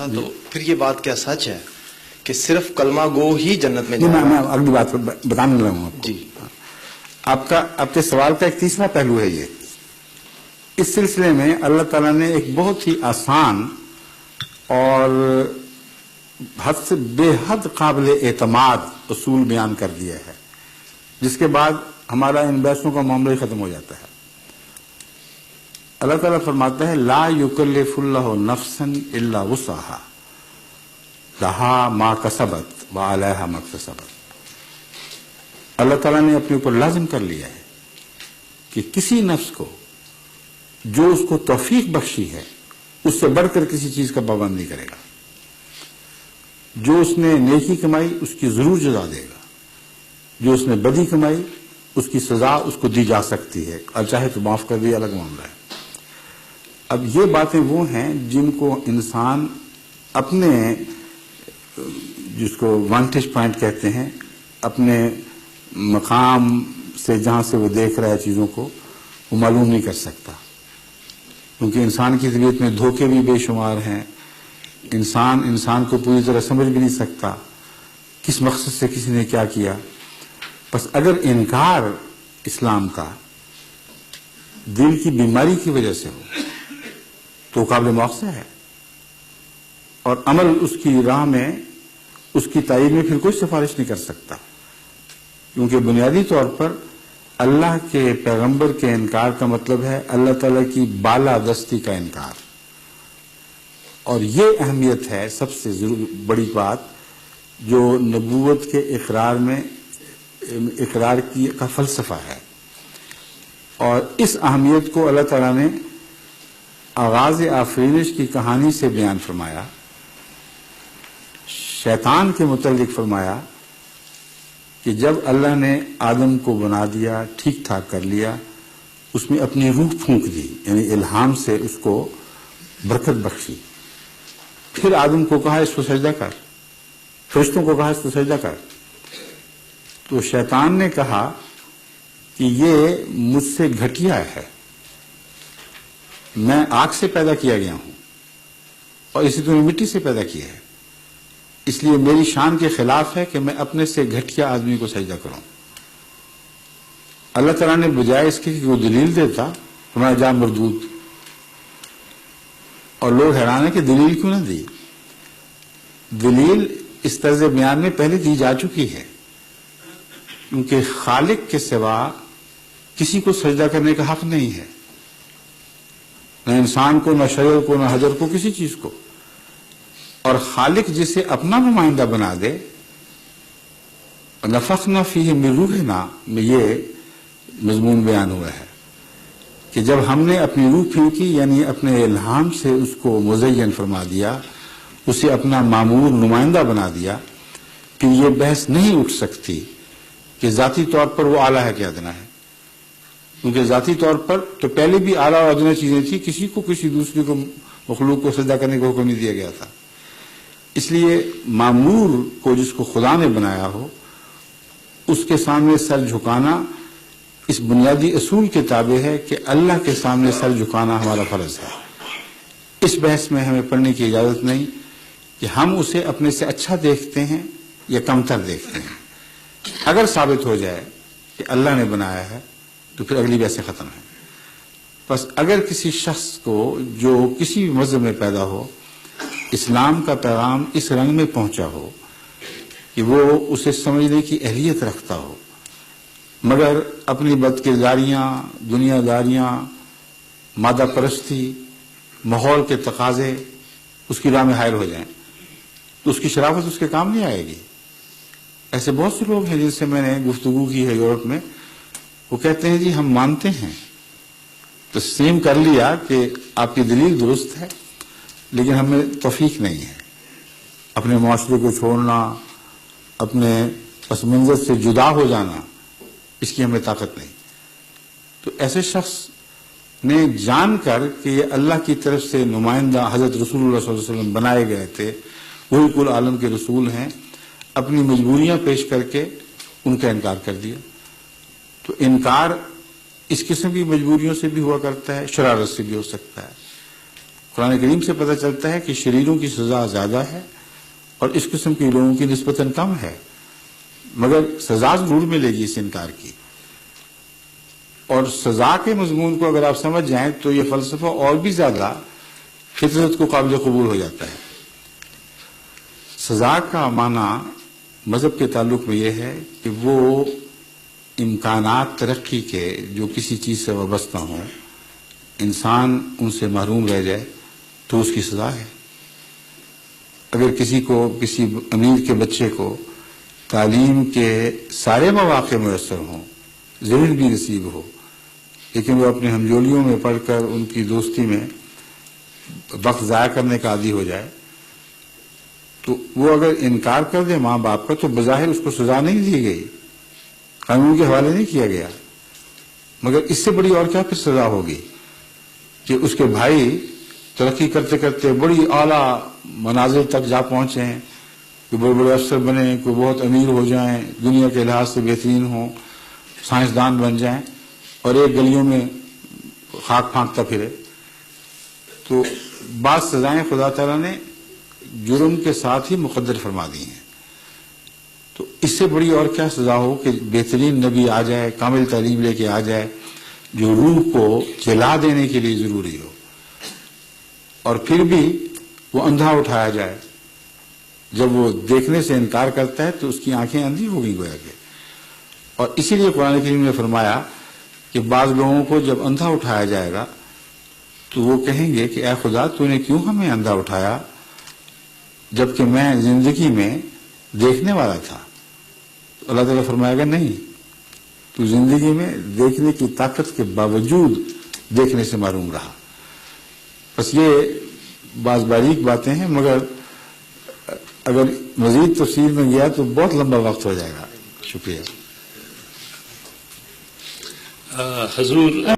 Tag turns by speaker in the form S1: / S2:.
S1: تو پھر یہ بات کیا سچ ہے کہ صرف کلمہ گو ہی جنت میں جائے گا؟
S2: میں اگلی بات بتانے لگا ہوں آپ کو.
S1: جی
S2: آپ کے سوال کا ایک تیسرا پہلو ہے یہ. اس سلسلے میں اللہ تعالیٰ نے ایک بہت ہی آسان اور حد سے بے حد قابل اعتماد اصول بیان کر دیا ہے، جس کے بعد ہمارا ان بحثوں کا معاملہ ہی ختم ہو جاتا ہے. اللہ تعالیٰ فرماتا ہے لا یکلف اللہ نفسا الا وسعها لہا ما کسبت وعلیہا ما اکتسبت. اللہ تعالیٰ نے اپنے اوپر لازم کر لیا ہے کہ کسی نفس کو جو اس کو توفیق بخشی ہے اس سے بڑھ کر کسی چیز کا پابند نہیں کرے گا. جو اس نے نیکی کمائی اس کی ضرور جزا دے گا، جو اس نے بدی کمائی اس کی سزا اس کو دی جا سکتی ہے، اور چاہے تو معاف کر دیا، الگ معاملہ ہے. اب یہ باتیں وہ ہیں جن کو انسان اپنے جس کو وانٹیج پوائنٹ کہتے ہیں، اپنے مقام سے جہاں سے وہ دیکھ رہا ہے چیزوں کو، وہ معلوم نہیں کر سکتا، کیونکہ انسان کی طبیعت میں دھوکے بھی بے شمار ہیں. انسان کو پوری طرح سمجھ بھی نہیں سکتا کس مقصد سے کسی نے کیا کیا. بس اگر انکار اسلام کا دل کی بیماری کی وجہ سے ہو تو قابل مواخذہ ہے، اور عمل اس کی راہ میں اس کی تائید میں پھر کوئی سفارش نہیں کر سکتا، کیونکہ بنیادی طور پر اللہ کے پیغمبر کے انکار کا مطلب ہے اللہ تعالیٰ کی بالادستی کا انکار. اور یہ اہمیت ہے سب سے بڑی بات جو نبوت کے اقرار کا فلسفہ ہے. اور اس اہمیت کو اللہ تعالیٰ نے آغاز آفرینش کی کہانی سے بیان فرمایا. شیطان کے متعلق فرمایا کہ جب اللہ نے آدم کو بنا دیا، ٹھیک ٹھاک کر لیا، اس میں اپنی روح پھونک دی، یعنی الہام سے اس کو برکت بخشی. پھر آدم کو کہا اس کو سجدہ کر، فرشتوں کو کہا اس کو سجدہ کر. تو شیطان نے کہا کہ یہ مجھ سے گھٹیا ہے، میں آگ سے پیدا کیا گیا ہوں اور اسی طرح مٹی سے پیدا کیا ہے، اس لیے میری شان کے خلاف ہے کہ میں اپنے سے گھٹیا آدمی کو سجدہ کروں. اللہ تعالیٰ نے بجائے اس کے کہ وہ دلیل دیتا تمہارا جا مردود. اور لوگ حیران ہیں کہ دلیل کیوں نہ دی. دلیل اس طرز بیان میں پہلے دی جا چکی ہے، کیونکہ خالق کے سوا کسی کو سجدہ کرنے کا حق نہیں ہے، نہ انسان کو، نہ شجر کو، نہ حجر کو، کسی چیز کو. اور خالق جسے اپنا نمائندہ بنا دے، نفخنا فیہ من روحنا میں یہ مضمون بیان ہوا ہے کہ جب ہم نے اپنی روح پھینکی، یعنی اپنے الہام سے اس کو مزین فرما دیا، اسے اپنا معمور نمائندہ بنا دیا، کہ یہ بحث نہیں اٹھ سکتی کہ ذاتی طور پر وہ اعلیٰ ہے کہ ادنا ہے. کیونکہ ذاتی طور پر تو پہلے بھی اعلیٰ اور ادنا چیزیں تھیں، کسی کو کسی دوسری کو مخلوق کو سجدہ کرنے کا حکم نہیں دیا گیا تھا. اس لیے معمور کو جس کو خدا نے بنایا ہو اس کے سامنے سر جھکانا اس بنیادی اصول کے تابع ہے کہ اللہ کے سامنے سر جھکانا ہمارا فرض ہے. اس بحث میں ہمیں پڑھنے کی اجازت نہیں کہ ہم اسے اپنے سے اچھا دیکھتے ہیں یا کمتر دیکھتے ہیں. اگر ثابت ہو جائے کہ اللہ نے بنایا ہے تو پھر اگلی بحثیں ختم ہیں. بس اگر کسی شخص کو جو کسی بھی مذہب میں پیدا ہو اسلام کا پیغام اس رنگ میں پہنچا ہو کہ وہ اسے سمجھنے کی اہلیت رکھتا ہو، مگر اپنی بدکرداریاں، دنیا داریاں، مادہ پرستی، ماحول کے تقاضے اس کی راہ میں حائل ہو جائیں تو اس کی شرافت اس کے کام نہیں آئے گی. ایسے بہت سے لوگ ہیں جن سے میں نے گفتگو کی ہے یورپ میں، وہ کہتے ہیں جی ہم مانتے ہیں، تسلیم کر لیا کہ آپ کی دلیل درست ہے، لیکن ہمیں توفیق نہیں ہے، اپنے معاشرے کو چھوڑنا، اپنے پس منظر سے جدا ہو جانا، اس کی ہمیں طاقت نہیں. تو ایسے شخص نے جان کر کہ یہ اللہ کی طرف سے نمائندہ حضرت رسول اللہ صلی اللہ علیہ وسلم بنائے گئے تھے، وہی کل عالم کے رسول ہیں، اپنی مجبوریاں پیش کر کے ان کا انکار کر دیا. تو انکار اس قسم کی مجبوریوں سے بھی ہوا کرتا ہے، شرارت سے بھی ہو سکتا ہے. قرآن کریم سے پتہ چلتا ہے کہ شریروں کی سزا زیادہ ہے اور اس قسم کے لوگوں کی نسبتاً کم ہے، مگر سزا ضرور ملے گی اس انکار کی. اور سزا کے مضمون کو اگر آپ سمجھ جائیں تو یہ فلسفہ اور بھی زیادہ فطرت کو قابل قبول ہو جاتا ہے. سزا کا معنی مذہب کے تعلق میں یہ ہے کہ وہ امکانات ترقی کے جو کسی چیز سے وابستہ ہوں، انسان ان سے محروم رہ جائے تو اس کی سزا ہے. اگر کسی امیر کے بچے کو تعلیم کے سارے مواقع میسر ہوں، ذہن بھی نصیب ہو، لیکن وہ اپنے ہمجولیوں میں پڑھ کر ان کی دوستی میں وقت ضائع کرنے کا عادی ہو جائے، تو وہ اگر انکار کر دے ماں باپ کا تو بظاہر اس کو سزا نہیں دی گئی، قانون کے حوالے نہیں کیا گیا، مگر اس سے بڑی اور کیا پھر سزا ہوگی کہ اس کے بھائی ترقی کرتے کرتے بڑی اعلیٰ منازل تک جا پہنچے ہیں، کہ بڑے بڑے افسر بنے، کوئی بہت امیر ہو جائیں، دنیا کے لحاظ سے بہترین ہوں، سائنسدان بن جائیں، اور ایک گلیوں میں خاک پھانکتا پھرے. تو بعض سزائیں خدا تعالیٰ نے جرم کے ساتھ ہی مقدر فرما دی ہیں. تو اس سے بڑی اور کیا سزا ہو کہ بہترین نبی آ جائے، کامل تعلیم لے کے آ جائے، جو روح کو جلا دینے کے لیے ضروری ہو، اور پھر بھی وہ اندھا اٹھایا جائے. جب وہ دیکھنے سے انکار کرتا ہے تو اس کی آنکھیں اندھی ہو گئی گویا کہ. اور اسی لیے قرآن کریم نے فرمایا کہ بعض لوگوں کو جب اندھا اٹھایا جائے گا تو وہ کہیں گے کہ اے خدا تو نے کیوں ہمیں اندھا اٹھایا جبکہ میں زندگی میں دیکھنے والا تھا. تو اللہ تعالیٰ فرمائے گا نہیں، تو زندگی میں دیکھنے کی طاقت کے باوجود دیکھنے سے محروم رہا. بس یہ بعض باریک باتیں ہیں، مگر اگر مزید تفصیل میں گیا تو بہت لمبا وقت ہو جائے گا. شکریہ.
S3: حضور